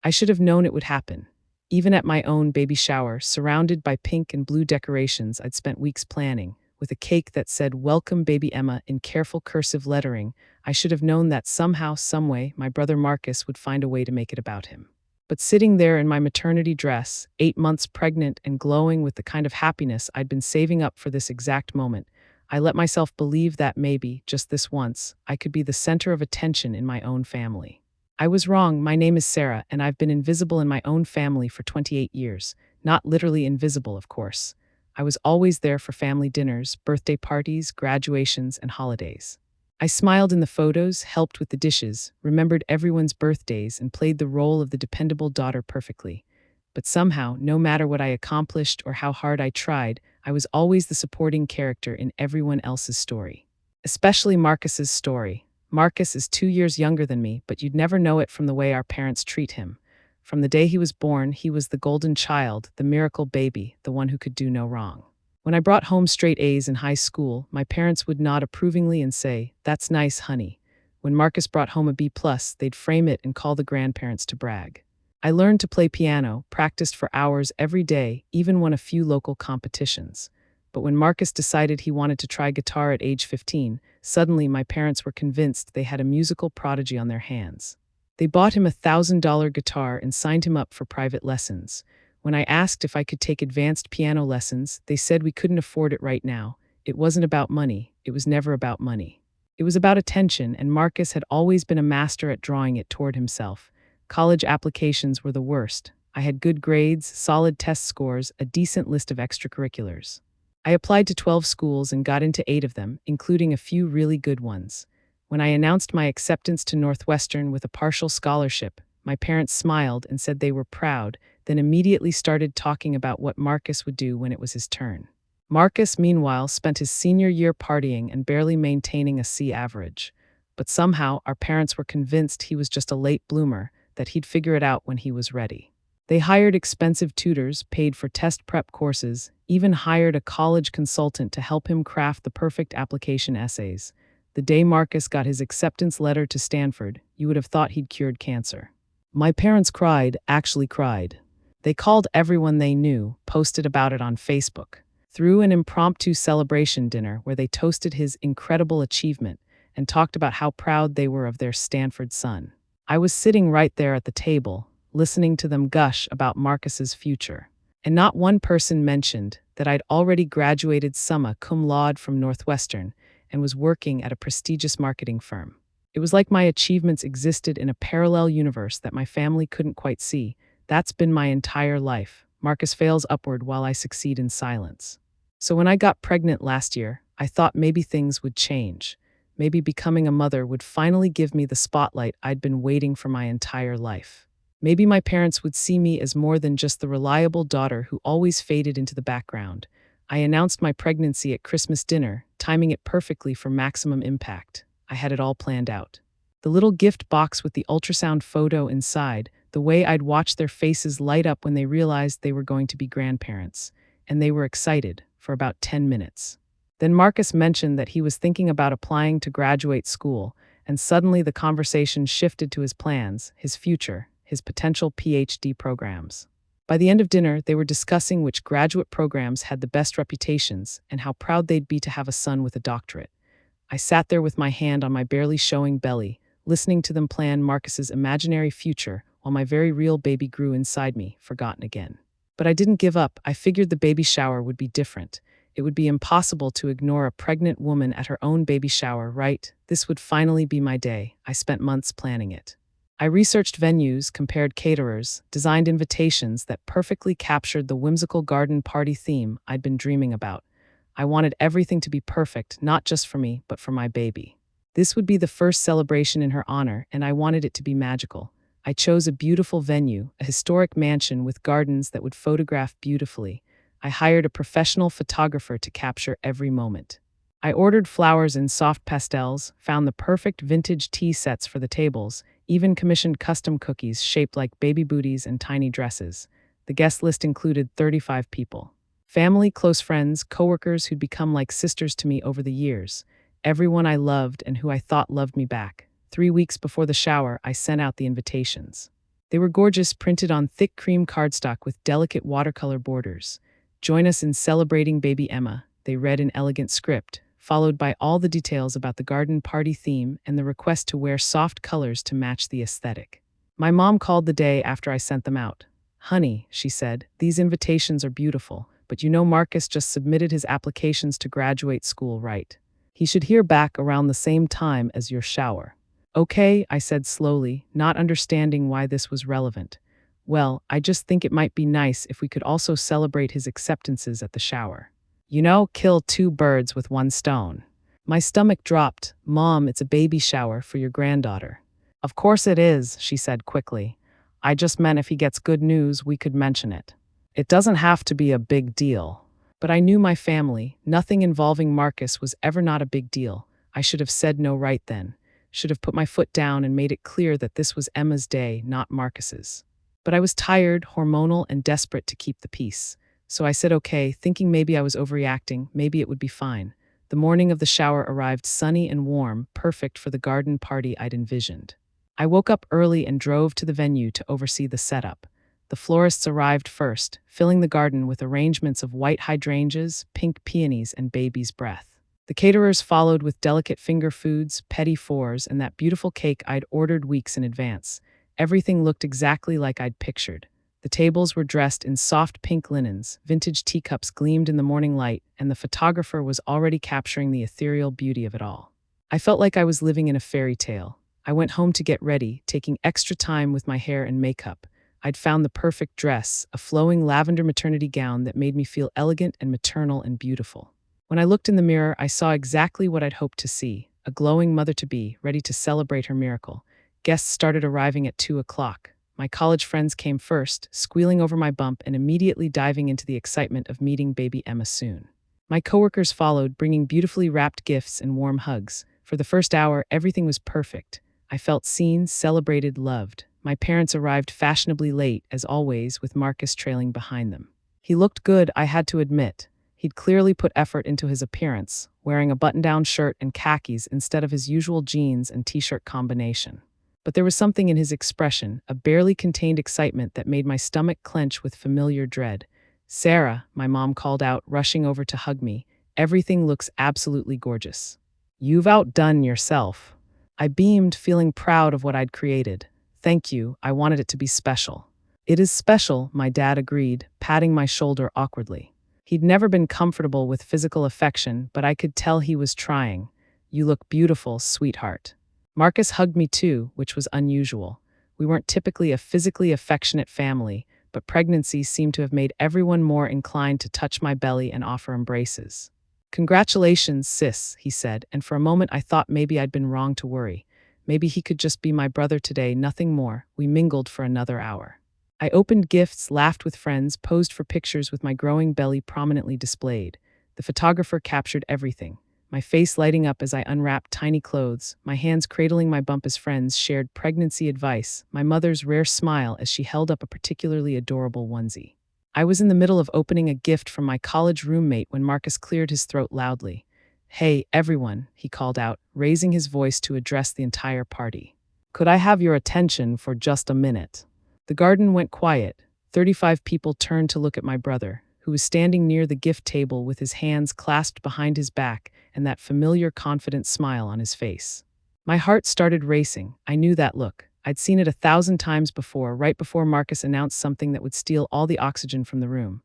I should have known it would happen. Even at my own baby shower, surrounded by pink and blue decorations I'd spent weeks planning, with a cake that said "Welcome Baby Emma" in careful cursive lettering, I should have known that somehow, someway, my brother Marcus would find a way to make it about him. But sitting there in my maternity dress, 8 months pregnant and glowing with the kind of happiness I'd been saving up for this exact moment, I let myself believe that maybe, just this once, I could be the center of attention in my own family. I was wrong. My name is Sarah, and I've been invisible in my own family for 28 years. Not literally invisible, of course. I was always there for family dinners, birthday parties, graduations, and holidays. I smiled in the photos, helped with the dishes, remembered everyone's birthdays, and played the role of the dependable daughter perfectly. But somehow, no matter what I accomplished or how hard I tried, I was always the supporting character in everyone else's story. Especially Marcus's story. Marcus is 2 years younger than me, but you'd never know it from the way our parents treat him. From the day he was born, he was the golden child, the miracle baby, the one who could do no wrong. When I brought home straight A's in high school, my parents would nod approvingly and say, "That's nice, honey." When Marcus brought home a B+, they'd frame it and call the grandparents to brag. I learned to play piano, practiced for hours every day, even won a few local competitions. But when Marcus decided he wanted to try guitar at age 15, suddenly my parents were convinced they had a musical prodigy on their hands. They bought him a $1,000 guitar and signed him up for private lessons. When I asked if I could take advanced piano lessons, they said we couldn't afford it right now. It wasn't about money. It was never about money. It was about attention, and Marcus had always been a master at drawing it toward himself. College applications were the worst. I had good grades, solid test scores, a decent list of extracurriculars. I applied to 12 schools and got into 8 of them, including a few really good ones. When I announced my acceptance to Northwestern with a partial scholarship, my parents smiled and said they were proud, then immediately started talking about what Marcus would do when it was his turn. Marcus, meanwhile, spent his senior year partying and barely maintaining a C average. But somehow, our parents were convinced he was just a late bloomer, that he'd figure it out when he was ready. They hired expensive tutors, paid for test prep courses, even hired a college consultant to help him craft the perfect application essays. The day Marcus got his acceptance letter to Stanford, you would have thought he'd cured cancer. My parents cried, actually cried. They called everyone they knew, posted about it on Facebook, threw an impromptu celebration dinner where they toasted his incredible achievement and talked about how proud they were of their Stanford son. I was sitting right there at the table, listening to them gush about Marcus's future. And not one person mentioned that I'd already graduated summa cum laude from Northwestern and was working at a prestigious marketing firm. It was like my achievements existed in a parallel universe that my family couldn't quite see. That's been my entire life. Marcus fails upward while I succeed in silence. So when I got pregnant last year, I thought maybe things would change. Maybe becoming a mother would finally give me the spotlight I'd been waiting for my entire life. Maybe my parents would see me as more than just the reliable daughter who always faded into the background. I announced my pregnancy at Christmas dinner, timing it perfectly for maximum impact. I had it all planned out. The little gift box with the ultrasound photo inside, the way I'd watch their faces light up when they realized they were going to be grandparents. And they were excited for about 10 minutes. Then Marcus mentioned that he was thinking about applying to graduate school, and suddenly the conversation shifted to his plans, his future, his potential PhD programs. By the end of dinner, they were discussing which graduate programs had the best reputations and how proud they'd be to have a son with a doctorate. I sat there with my hand on my barely showing belly, listening to them plan Marcus's imaginary future while my very real baby grew inside me, forgotten again. But I didn't give up. I figured the baby shower would be different. It would be impossible to ignore a pregnant woman at her own baby shower, right? This would finally be my day. I spent months planning it. I researched venues, compared caterers, designed invitations that perfectly captured the whimsical garden party theme I'd been dreaming about. I wanted everything to be perfect, not just for me, but for my baby. This would be the first celebration in her honor, and I wanted it to be magical. I chose a beautiful venue, a historic mansion with gardens that would photograph beautifully. I hired a professional photographer to capture every moment. I ordered flowers in soft pastels, found the perfect vintage tea sets for the tables, even commissioned custom cookies shaped like baby booties and tiny dresses. The guest list included 35 people. Family, close friends, coworkers who'd become like sisters to me over the years. Everyone I loved and who I thought loved me back. 3 weeks before the shower, I sent out the invitations. They were gorgeous, printed on thick cream cardstock with delicate watercolor borders. "Join us in celebrating baby Emma," they read in elegant script, followed by all the details about the garden party theme and the request to wear soft colors to match the aesthetic. My mom called the day after I sent them out. "Honey," she said, "these invitations are beautiful, but you know Marcus just submitted his applications to graduate school, right? He should hear back around the same time as your shower." "Okay," I said slowly, not understanding why this was relevant. "Well, I just think it might be nice if we could also celebrate his acceptances at the shower. You know, kill two birds with one stone." My stomach dropped. "Mom, it's a baby shower for your granddaughter." "Of course it is," she said quickly. "I just meant if he gets good news, we could mention it. It doesn't have to be a big deal." But I knew my family. Nothing involving Marcus was ever not a big deal. I should have said no right then. Should have put my foot down and made it clear that this was Emma's day, not Marcus's. But I was tired, hormonal, and desperate to keep the peace. So I said okay, thinking maybe I was overreacting, maybe it would be fine. The morning of the shower arrived sunny and warm, perfect for the garden party I'd envisioned. I woke up early and drove to the venue to oversee the setup. The florists arrived first, filling the garden with arrangements of white hydrangeas, pink peonies, and baby's breath. The caterers followed with delicate finger foods, petit fours, and that beautiful cake I'd ordered weeks in advance. Everything looked exactly like I'd pictured. The tables were dressed in soft pink linens, vintage teacups gleamed in the morning light, and the photographer was already capturing the ethereal beauty of it all. I felt like I was living in a fairy tale. I went home to get ready, taking extra time with my hair and makeup. I'd found the perfect dress, a flowing lavender maternity gown that made me feel elegant and maternal and beautiful. When I looked in the mirror, I saw exactly what I'd hoped to see, a glowing mother-to-be, ready to celebrate her miracle. Guests started arriving at 2 o'clock. My college friends came first, squealing over my bump and immediately diving into the excitement of meeting baby Emma soon. My coworkers followed, bringing beautifully wrapped gifts and warm hugs. For the first hour, everything was perfect. I felt seen, celebrated, loved. My parents arrived fashionably late, as always, with Marcus trailing behind them. He looked good, I had to admit. He'd clearly put effort into his appearance, wearing a button-down shirt and khakis instead of his usual jeans and t-shirt combination. But there was something in his expression, a barely contained excitement that made my stomach clench with familiar dread. "Sarah," my mom called out, rushing over to hug me, "everything looks absolutely gorgeous. You've outdone yourself." I beamed, feeling proud of what I'd created. "Thank you, I wanted it to be special." "It is special," my dad agreed, patting my shoulder awkwardly. He'd never been comfortable with physical affection, but I could tell he was trying. "You look beautiful, sweetheart." Marcus hugged me too, which was unusual. We weren't typically a physically affectionate family, but pregnancy seemed to have made everyone more inclined to touch my belly and offer embraces. "Congratulations, sis," he said, and for a moment I thought maybe I'd been wrong to worry. Maybe he could just be my brother today, nothing more. We mingled for another hour. I opened gifts, laughed with friends, posed for pictures with my growing belly prominently displayed. The photographer captured everything. My face lighting up as I unwrapped tiny clothes, my hands cradling my bump as friends shared pregnancy advice, my mother's rare smile as she held up a particularly adorable onesie. I was in the middle of opening a gift from my college roommate when Marcus cleared his throat loudly. "Hey, everyone," he called out, raising his voice to address the entire party. "Could I have your attention for just a minute?" The garden went quiet. 35 people turned to look at my brother, who was standing near the gift table with his hands clasped behind his back and that familiar confident smile on his face. My heart started racing. I knew that look. I'd seen it 1,000 times before, right before Marcus announced something that would steal all the oxygen from the room.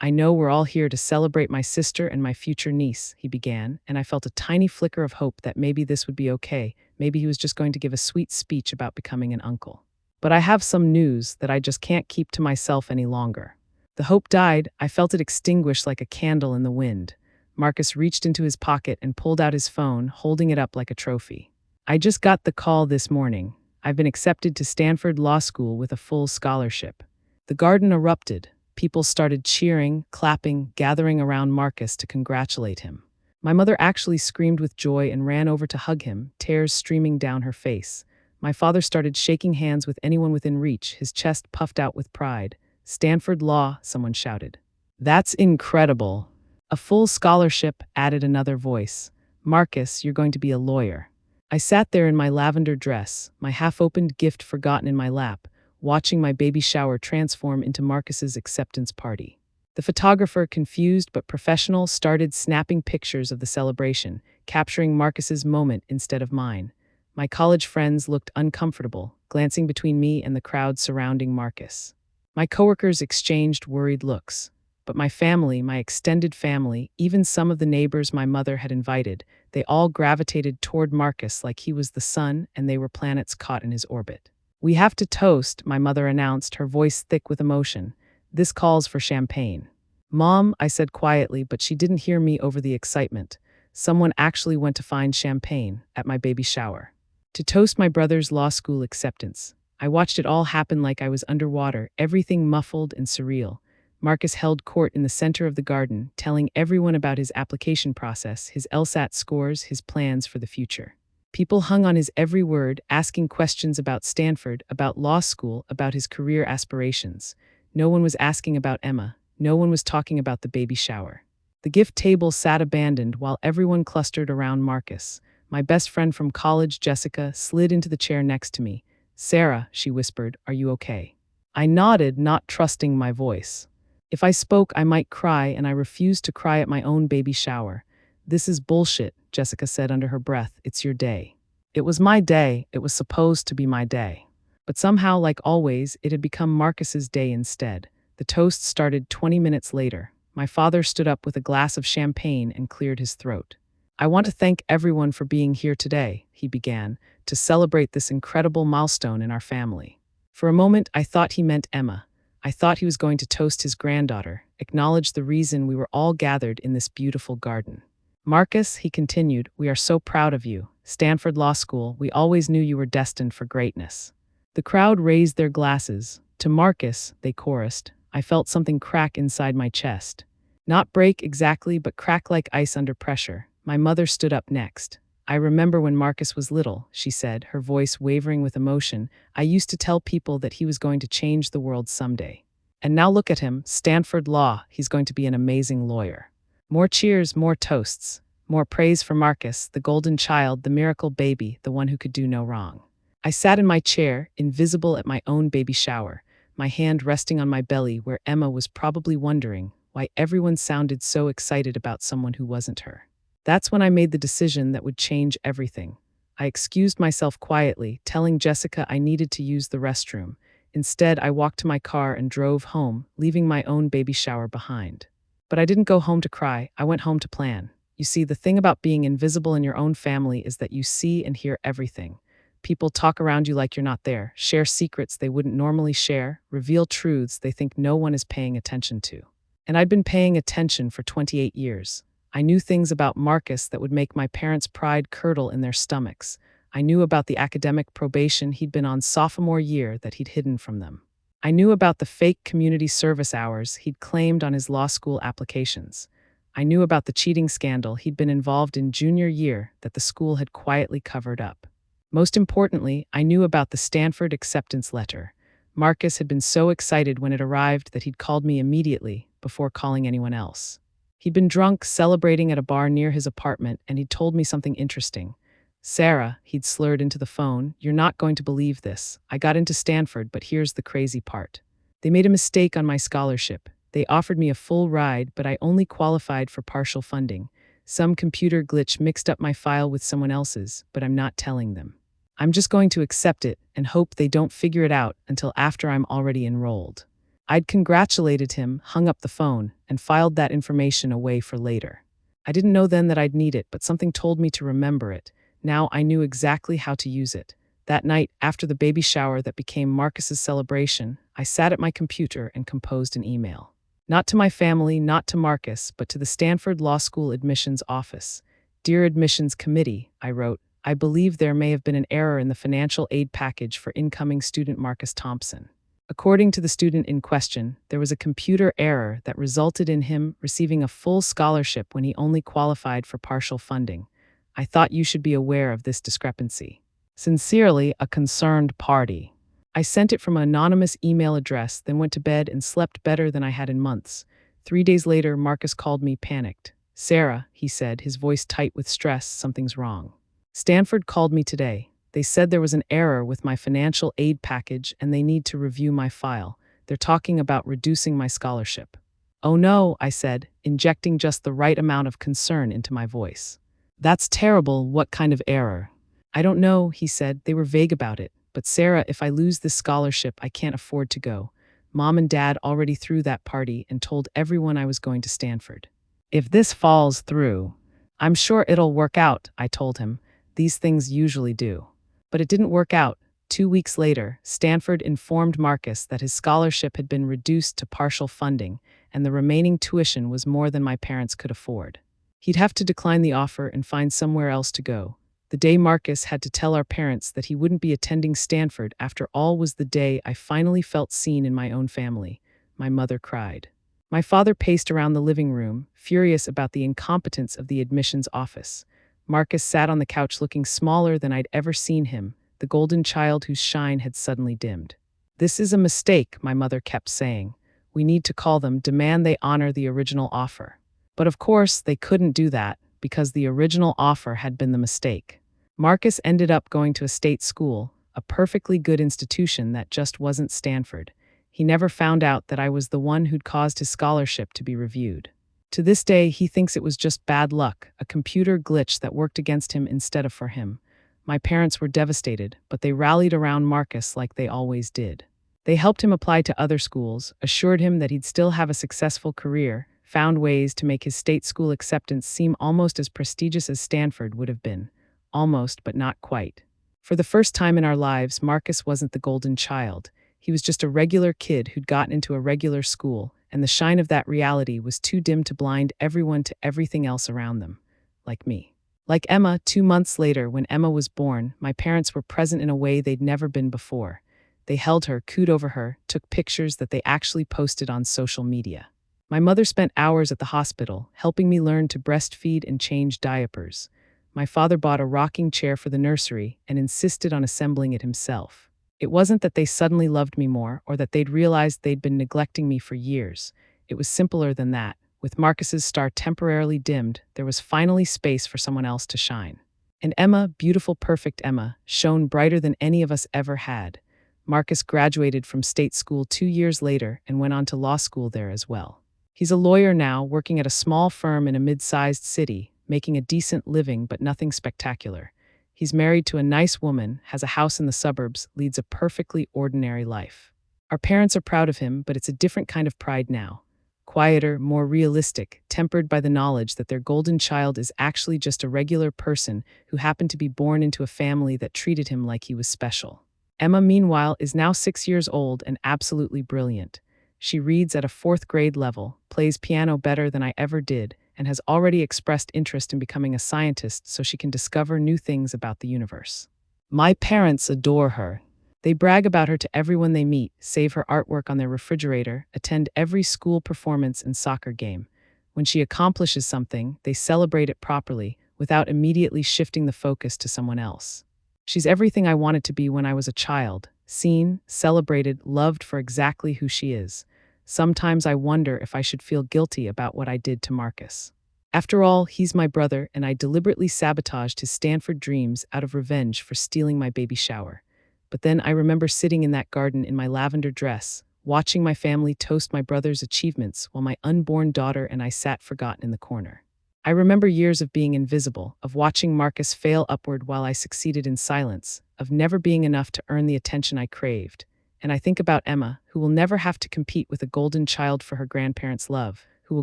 "I know we're all here to celebrate my sister and my future niece," he began, and I felt a tiny flicker of hope that maybe this would be okay. Maybe he was just going to give a sweet speech about becoming an uncle. "But I have some news that I just can't keep to myself any longer." The hope died. I felt it extinguish like a candle in the wind. Marcus reached into his pocket and pulled out his phone, holding it up like a trophy. "I just got the call this morning. I've been accepted to Stanford Law School with a full scholarship." The garden erupted. People started cheering, clapping, gathering around Marcus to congratulate him. My mother actually screamed with joy and ran over to hug him, tears streaming down her face. My father started shaking hands with anyone within reach, his chest puffed out with pride. "Stanford Law," someone shouted. "That's incredible." "A full scholarship," added another voice. "Marcus, you're going to be a lawyer." I sat there in my lavender dress, my half-opened gift forgotten in my lap, watching my baby shower transform into Marcus's acceptance party. The photographer, confused but professional, started snapping pictures of the celebration, capturing Marcus's moment instead of mine. My college friends looked uncomfortable, glancing between me and the crowd surrounding Marcus. My coworkers exchanged worried looks. But my family, my extended family, even some of the neighbors my mother had invited, they all gravitated toward Marcus like he was the sun and they were planets caught in his orbit. "We have to toast," my mother announced, her voice thick with emotion. "This calls for champagne." "Mom," I said quietly, but she didn't hear me over the excitement. Someone actually went to find champagne at my baby shower to toast my brother's law school acceptance. I watched it all happen like I was underwater, everything muffled and surreal. Marcus held court in the center of the garden, telling everyone about his application process, his LSAT scores, his plans for the future. People hung on his every word, asking questions about Stanford, about law school, about his career aspirations. No one was asking about Emma. No one was talking about the baby shower. The gift table sat abandoned while everyone clustered around Marcus. My best friend from college, Jessica, slid into the chair next to me. "Sarah," she whispered, "are you okay?" I nodded, not trusting my voice. If I spoke, I might cry, and I refused to cry at my own baby shower. "This is bullshit," Jessica said under her breath. "It's your day." It was my day. It was supposed to be my day. But somehow, like always, it had become Marcus's day instead. The toast started 20 minutes later. My father stood up with a glass of champagne and cleared his throat. "I want to thank everyone for being here today," he began, "to celebrate this incredible milestone in our family." For a moment, I thought he meant Emma. I thought he was going to toast his granddaughter, acknowledge the reason we were all gathered in this beautiful garden. "Marcus," he continued, "we are so proud of you. Stanford Law School, we always knew you were destined for greatness." The crowd raised their glasses. "To Marcus," they chorused. I felt something crack inside my chest. Not break exactly, but crack like ice under pressure. My mother stood up next. "I remember when Marcus was little," she said, her voice wavering with emotion. "I used to tell people that he was going to change the world someday. And now look at him, Stanford Law, he's going to be an amazing lawyer." More cheers, more toasts, more praise for Marcus, the golden child, the miracle baby, the one who could do no wrong. I sat in my chair, invisible at my own baby shower, my hand resting on my belly where Emma was probably wondering why everyone sounded so excited about someone who wasn't her. That's when I made the decision that would change everything. I excused myself quietly, telling Jessica I needed to use the restroom. Instead, I walked to my car and drove home, leaving my own baby shower behind. But I didn't go home to cry, I went home to plan. You see, the thing about being invisible in your own family is that you see and hear everything. People talk around you like you're not there, share secrets they wouldn't normally share, reveal truths they think no one is paying attention to. And I'd been paying attention for 28 years. I knew things about Marcus that would make my parents' pride curdle in their stomachs. I knew about the academic probation he'd been on sophomore year that he'd hidden from them. I knew about the fake community service hours he'd claimed on his law school applications. I knew about the cheating scandal he'd been involved in junior year that the school had quietly covered up. Most importantly, I knew about the Stanford acceptance letter. Marcus had been so excited when it arrived that he'd called me immediately, before calling anyone else. He'd been drunk, celebrating at a bar near his apartment, and he'd told me something interesting. "Sarah," he'd slurred into the phone, "you're not going to believe this. I got into Stanford, but here's the crazy part. They made a mistake on my scholarship. They offered me a full ride, but I only qualified for partial funding. Some computer glitch mixed up my file with someone else's, but I'm not telling them. I'm just going to accept it and hope they don't figure it out until after I'm already enrolled." I'd congratulated him, hung up the phone, and filed that information away for later. I didn't know then that I'd need it, but something told me to remember it. Now I knew exactly how to use it. That night, after the baby shower that became Marcus's celebration, I sat at my computer and composed an email. Not to my family, not to Marcus, but to the Stanford Law School admissions office. "Dear Admissions Committee," I wrote, "I believe there may have been an error in the financial aid package for incoming student Marcus Thompson. According to the student in question, there was a computer error that resulted in him receiving a full scholarship when he only qualified for partial funding. I thought you should be aware of this discrepancy. Sincerely, a concerned party." I sent it from an anonymous email address, then went to bed and slept better than I had in months. 3 days later, Marcus called me panicked. "Sarah," he said, his voice tight with stress, "something's wrong. Stanford called me today. They said there was an error with my financial aid package and they need to review my file. They're talking about reducing my scholarship. Oh no, I said, injecting just the right amount of concern into my voice. That's terrible. What kind of error? I don't know, he said. They were vague about it. But Sarah, if I lose this scholarship, I can't afford to go. Mom and Dad already threw that party and told everyone I was going to Stanford. If this falls through, I'm sure it'll work out, I told him. These things usually do. But it didn't work out. 2 weeks later, Stanford informed Marcus that his scholarship had been reduced to partial funding, and the remaining tuition was more than my parents could afford. He'd have to decline the offer and find somewhere else to go. The day Marcus had to tell our parents that he wouldn't be attending Stanford after all was the day I finally felt seen in my own family. My mother cried. My father paced around the living room, furious about the incompetence of the admissions office. Marcus sat on the couch looking smaller than I'd ever seen him, the golden child whose shine had suddenly dimmed. This is a mistake, my mother kept saying. We need to call them, demand they honor the original offer. But of course, they couldn't do that, because the original offer had been the mistake. Marcus ended up going to a state school, a perfectly good institution that just wasn't Stanford. He never found out that I was the one who'd caused his scholarship to be reviewed. To this day, he thinks it was just bad luck, a computer glitch that worked against him instead of for him. My parents were devastated, but they rallied around Marcus like they always did. They helped him apply to other schools, assured him that he'd still have a successful career, found ways to make his state school acceptance seem almost as prestigious as Stanford would have been. Almost, but not quite. For the first time in our lives, Marcus wasn't the golden child. He was just a regular kid who'd gotten into a regular school, and the shine of that reality was too dim to blind everyone to everything else around them. Like me. Like Emma, 2 months later, when Emma was born, my parents were present in a way they'd never been before. They held her, cooed over her, took pictures that they actually posted on social media. My mother spent hours at the hospital, helping me learn to breastfeed and change diapers. My father bought a rocking chair for the nursery and insisted on assembling it himself. It wasn't that they suddenly loved me more or that they'd realized they'd been neglecting me for years. It was simpler than that. With Marcus's star temporarily dimmed, there was finally space for someone else to shine. And Emma, beautiful, perfect Emma, shone brighter than any of us ever had. Marcus graduated from state school 2 years later and went on to law school there as well. He's a lawyer now, working at a small firm in a mid-sized city, making a decent living but nothing spectacular. He's married to a nice woman, has a house in the suburbs, leads a perfectly ordinary life. Our parents are proud of him, but it's a different kind of pride now. Quieter, more realistic, tempered by the knowledge that their golden child is actually just a regular person who happened to be born into a family that treated him like he was special. Emma, meanwhile, is now 6 years old and absolutely brilliant. She reads at a 4th grade level, plays piano better than I ever did, and has already expressed interest in becoming a scientist so she can discover new things about the universe. My parents adore her. They brag about her to everyone they meet, save her artwork on their refrigerator, attend every school performance and soccer game. When she accomplishes something, they celebrate it properly, without immediately shifting the focus to someone else. She's everything I wanted to be when I was a child, seen, celebrated, loved for exactly who she is. Sometimes I wonder if I should feel guilty about what I did to Marcus. After all, he's my brother, and I deliberately sabotaged his Stanford dreams out of revenge for stealing my baby shower. But then I remember sitting in that garden in my lavender dress, watching my family toast my brother's achievements while my unborn daughter and I sat forgotten in the corner. I remember years of being invisible, of watching Marcus fail upward while I succeeded in silence, of never being enough to earn the attention I craved. And I think about Emma, who will never have to compete with a golden child for her grandparents' love, who will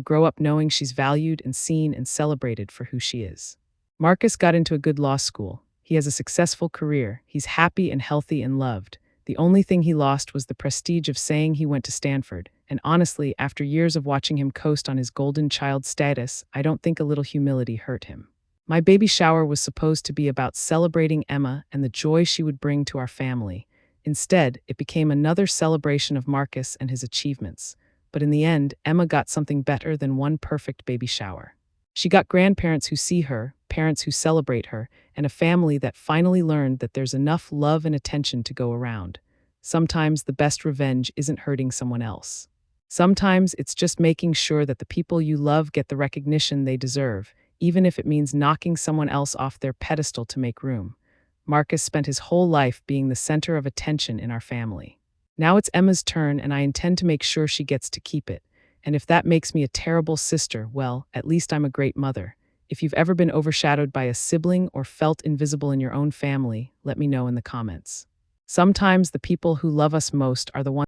grow up knowing she's valued and seen and celebrated for who she is. Marcus got into a good law school. He has a successful career. He's happy and healthy and loved. The only thing he lost was the prestige of saying he went to Stanford. And honestly, after years of watching him coast on his golden child status, I don't think a little humility hurt him. My baby shower was supposed to be about celebrating Emma and the joy she would bring to our family. Instead, it became another celebration of Marcus and his achievements. But in the end, Emma got something better than one perfect baby shower. She got grandparents who see her, parents who celebrate her, and a family that finally learned that there's enough love and attention to go around. Sometimes the best revenge isn't hurting someone else. Sometimes it's just making sure that the people you love get the recognition they deserve, even if it means knocking someone else off their pedestal to make room. Marcus spent his whole life being the center of attention in our family. Now it's Emma's turn, and I intend to make sure she gets to keep it. And if that makes me a terrible sister, well, at least I'm a great mother. If you've ever been overshadowed by a sibling or felt invisible in your own family, let me know in the comments. Sometimes the people who love us most are the ones